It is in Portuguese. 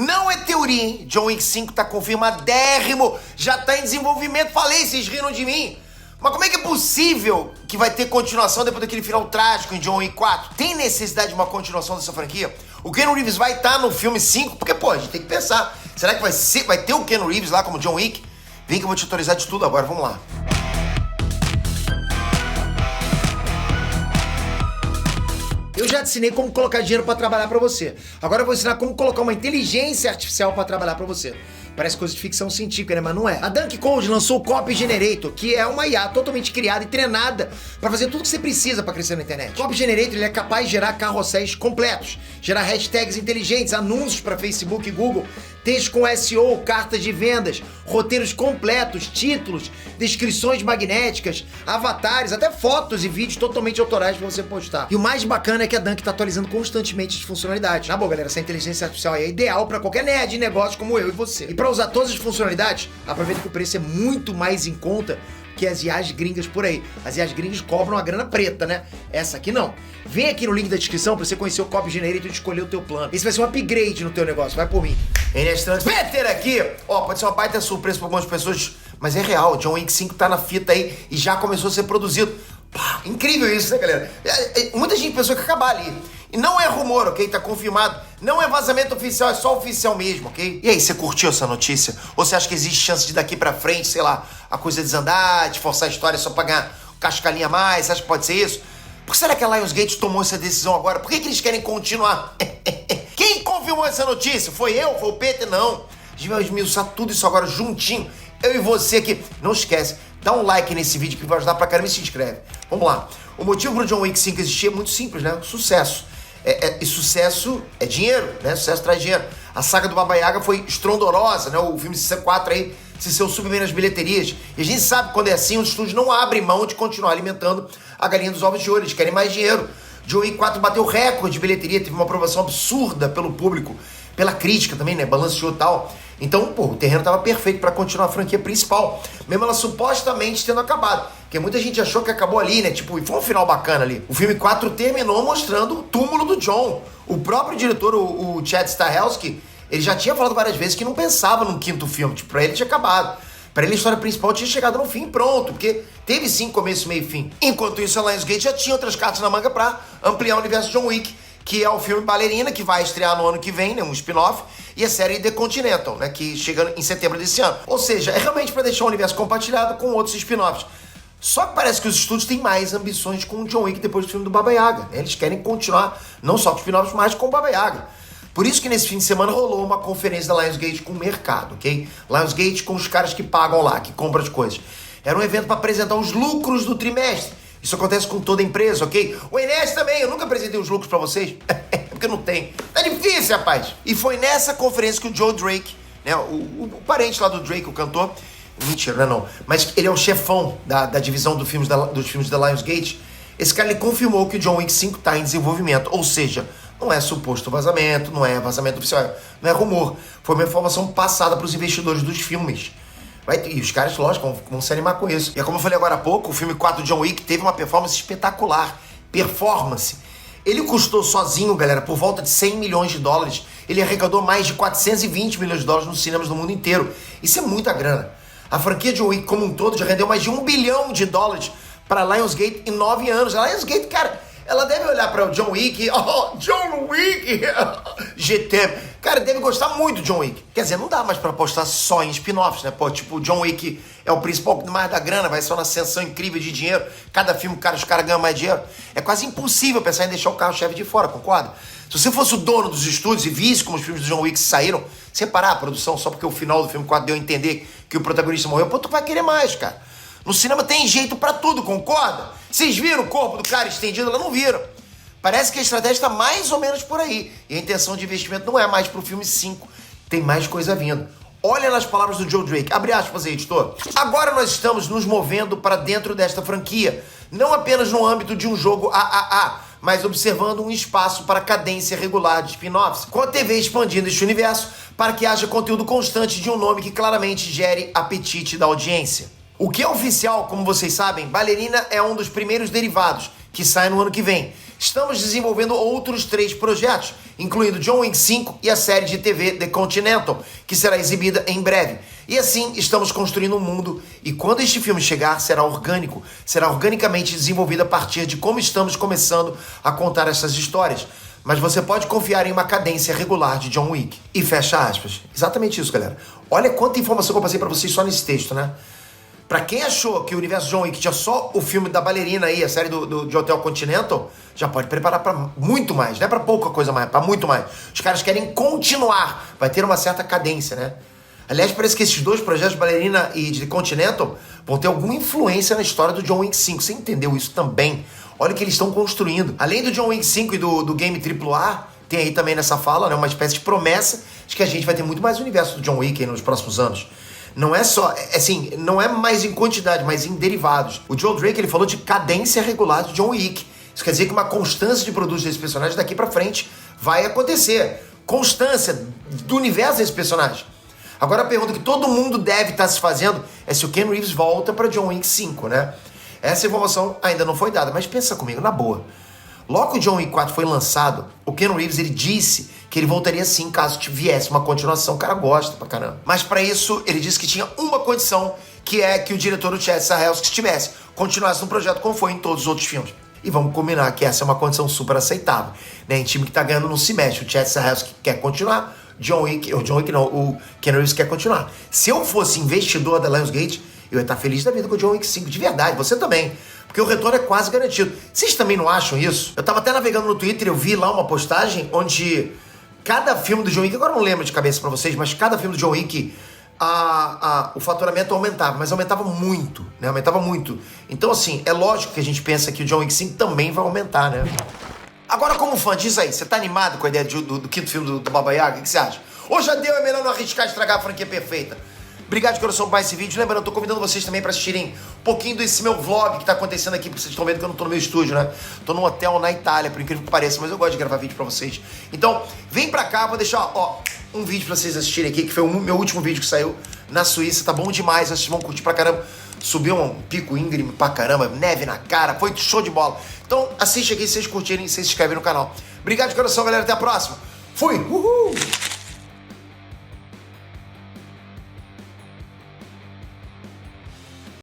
Não é teoria, hein? John Wick 5 tá confirmadérrimo, já tá em desenvolvimento. Falei, vocês riram de mim. Mas como é que é possível que vai ter continuação depois daquele final trágico em John Wick 4? Tem necessidade de uma continuação dessa franquia? O Keanu Reeves vai estar no filme 5? Porque, pô, a gente tem que pensar. Será que vai ter o Keanu Reeves lá como John Wick? Vem que eu vou te atualizar de tudo agora, vamos lá. Eu já te ensinei como colocar dinheiro pra trabalhar pra você. Agora eu vou ensinar como colocar uma inteligência artificial pra trabalhar pra você. Parece coisa de ficção científica, né? Mas não é. A Dunk Code lançou o Copy Generator, que é uma IA totalmente criada e treinada pra fazer tudo que você precisa pra crescer na internet. O Copy Generator ele é capaz de gerar carrosséis completos, gerar hashtags inteligentes, anúncios pra Facebook e Google, textos com SEO, cartas de vendas, roteiros completos, títulos, descrições magnéticas, avatares, até fotos e vídeos totalmente autorais pra você postar. E o mais bacana é que a Dunk tá atualizando constantemente as funcionalidades. Na boa, galera, essa inteligência artificial aí é ideal pra qualquer nerd de negócio como eu e você. E pra usar todas as funcionalidades, aproveita que o preço é muito mais em conta que as IAs gringas por aí. As IAs gringas cobram a grana preta, né? Essa aqui não. Vem aqui no link da descrição pra você conhecer o Copy Generator e escolher o teu plano. Esse vai ser um upgrade no teu negócio, vai por mim. Enes Transmitter aqui! Ó, pode ser uma baita surpresa pra algumas pessoas, mas é real. John Wick 5 tá na fita aí e já começou a ser produzido. Pá, incrível isso, né, galera? Muita gente pensou que ia acabar ali. E não é rumor, ok? Tá confirmado. Não é vazamento oficial, é só oficial mesmo, ok? E aí, você curtiu essa notícia? Ou você acha que existe chance de daqui pra frente, sei lá, a coisa desandar, de forçar a história só pra ganhar cascalinha a mais? Você acha que pode ser isso? Por que será que a Lionsgate tomou essa decisão agora? Por que eles querem continuar? Quem confirmou essa notícia? Foi eu? Foi o Peter? Não. A gente vai esmiuçar tudo isso agora juntinho. Eu e você aqui. Não esquece, dá um like nesse vídeo que vai ajudar pra caramba e se inscreve. Vamos lá. O motivo pro John Wick 5 existir é muito simples, né? Sucesso. E sucesso é dinheiro, né? Sucesso traz dinheiro. A saga do Baba Yaga foi estrondorosa, né? O filme C4 aí se saiu super bem nas bilheterias. E a gente sabe que quando é assim, os estúdios não abrem mão de continuar alimentando a galinha dos ovos de ouro. Eles querem mais dinheiro. John Wick 4 bateu recorde de bilheteria, teve uma aprovação absurda pelo público, pela crítica também, né? Balanceou e tal. Então, pô, o terreno tava perfeito pra continuar a franquia principal, mesmo ela supostamente tendo acabado. Porque muita gente achou que acabou ali, né? Tipo, e foi um final bacana ali. O filme 4 terminou mostrando o túmulo do John. O próprio diretor, o Chad Stahelski, ele já tinha falado várias vezes que não pensava num quinto filme. Tipo, pra ele tinha acabado. Pra ele a história principal tinha chegado no fim pronto, porque teve sim começo, meio e fim. Enquanto isso, a Lionsgate já tinha outras cartas na manga pra ampliar o universo de John Wick, que é o filme Ballerina, que vai estrear no ano que vem, né, um spin-off, e a série The Continental, né, que chega em setembro desse ano. Ou seja, é realmente para deixar o universo compartilhado com outros spin-offs. Só que parece que os estúdios têm mais ambições com o John Wick depois do filme do Baba Yaga. Eles querem continuar, não só com os spin-offs, mas com o Baba Yaga. Por isso que nesse fim de semana rolou uma conferência da Lionsgate com o mercado, ok? Lionsgate com os caras que pagam lá, que compram as coisas. Era um evento para apresentar os lucros do trimestre. Isso acontece com toda empresa, ok? O Enes também, eu nunca apresentei os lucros pra vocês. Porque não tem. Tá difícil, rapaz. E foi nessa conferência que o Joe Drake, né, o parente lá do Drake, o cantor, mentira, não, mas ele é o chefão da divisão dos filmes da Lionsgate. Esse cara, ele confirmou que o John Wick 5 tá em desenvolvimento, ou seja, não é suposto vazamento, não é vazamento oficial, não é rumor. Foi uma informação passada pros investidores dos filmes. E os caras, lógico, vão se animar com isso. E como eu falei agora há pouco, o filme 4 John Wick teve uma performance espetacular. Performance. Ele custou sozinho, galera, por volta de 100 milhões de dólares. Ele arrecadou mais de 420 milhões de dólares nos cinemas do mundo inteiro. Isso é muita grana. A franquia John Wick como um todo já rendeu mais de $1 bilhão para a Lionsgate em 9 anos. A Lionsgate, cara, ela deve olhar para o John Wick, John Wick, GT. Cara, deve gostar muito do John Wick. Quer dizer, não dá mais pra apostar só em spin-offs, né? Pô, tipo, o John Wick é o principal mais da grana, vai ser uma ascensão incrível de dinheiro. Cada filme, os caras ganham mais dinheiro. É quase impossível pensar em deixar o carro-chefe de fora, concorda? Se você fosse o dono dos estúdios e visse como os filmes do John Wick saíram, você parar a produção só porque o final do filme 4 deu a entender que o protagonista morreu, pô, tu vai querer mais, cara. No cinema tem jeito pra tudo, concorda? Vocês viram o corpo do cara estendido? Ela não viram. Parece que a estratégia está mais ou menos por aí. E a intenção de investimento não é mais pro filme 5. Tem mais coisa vindo. Olha nas palavras do Joe Drake. Abre aspas aí, editor. Agora nós estamos nos movendo para dentro desta franquia. Não apenas no âmbito de um jogo AAA, mas observando um espaço para cadência regular de spin-offs. Com a TV expandindo este universo para que haja conteúdo constante de um nome que claramente gere apetite da audiência. O que é oficial, como vocês sabem, Ballerina é um dos primeiros derivados, que sai no ano que vem. Estamos desenvolvendo outros 3 projetos, incluindo John Wick 5 e a série de TV The Continental, que será exibida em breve. E assim, estamos construindo um mundo, e quando este filme chegar, será orgânico, será organicamente desenvolvido a partir de como estamos começando a contar essas histórias. Mas você pode confiar em uma cadência regular de John Wick. E fecha aspas. Exatamente isso, galera. Olha quanta informação que eu passei pra vocês só nesse texto, né? Pra quem achou que o universo John Wick tinha só o filme da bailarina aí, a série de Hotel Continental, já pode preparar pra muito mais. Não é pra pouca coisa mais, pra muito mais. Os caras querem continuar. Vai ter uma certa cadência, né? Aliás, parece que esses 2 projetos, Bailarina e de Continental, vão ter alguma influência na história do John Wick 5. Você entendeu isso também? Olha o que eles estão construindo. Além do John Wick 5 e do game AAA, tem aí também nessa fala, né, uma espécie de promessa de que a gente vai ter muito mais universo do John Wick aí nos próximos anos. Não é só, assim, não é mais em quantidade, mas em derivados. O Joe Drake, ele falou de cadência regular de John Wick. Isso quer dizer que uma constância de produtos desse personagem daqui pra frente vai acontecer. Constância do universo desse personagem. Agora a pergunta que todo mundo deve estar se fazendo é se o Ken Reeves volta pra John Wick 5, né? Essa informação ainda não foi dada, mas pensa comigo, na boa. Logo que o John Wick 4 foi lançado, o Ken Reeves, ele disse que ele voltaria sim caso viesse uma continuação. O cara gosta pra caramba. Mas pra isso, ele disse que tinha uma condição, que é que o diretor, o Chad Stahelski, continuasse no projeto como foi em todos os outros filmes. E vamos combinar que essa é uma condição super aceitável, né? Em time que tá ganhando não se mexe. O Chad Stahelski quer continuar, o Ken Reeves quer continuar. Se eu fosse investidor da Lionsgate, eu ia estar feliz da vida com o John Wick 5, de verdade, você também. Porque o retorno é quase garantido. Vocês também não acham isso? Eu tava até navegando no Twitter e eu vi lá uma postagem onde cada filme do John Wick, agora eu não lembro de cabeça pra vocês, mas cada filme do John Wick, o faturamento aumentava, mas aumentava muito, né? Aumentava muito. Então, assim, é lógico que a gente pensa que o John Wick 5 também vai aumentar, né? Agora, como fã, diz aí, você tá animado com a ideia do quinto filme do Baba Yaga? O que você acha? Ou já deu, é melhor não arriscar estragar a franquia perfeita? Obrigado de coração por mais esse vídeo. Lembrando, eu tô convidando vocês também pra assistirem um pouquinho desse meu vlog que tá acontecendo aqui, porque vocês estão vendo que eu não tô no meu estúdio, né? Tô num hotel na Itália, por incrível que pareça, mas eu gosto de gravar vídeo pra vocês. Então, vem pra cá, vou deixar, ó, um vídeo pra vocês assistirem aqui, que foi o meu último vídeo que saiu na Suíça. Tá bom demais, vocês vão curtir pra caramba. Subiu um pico íngreme pra caramba, neve na cara, foi show de bola. Então, assiste aqui, se vocês curtirem, se inscrevem no canal. Obrigado de coração, galera, até a próxima. Fui! Uhul!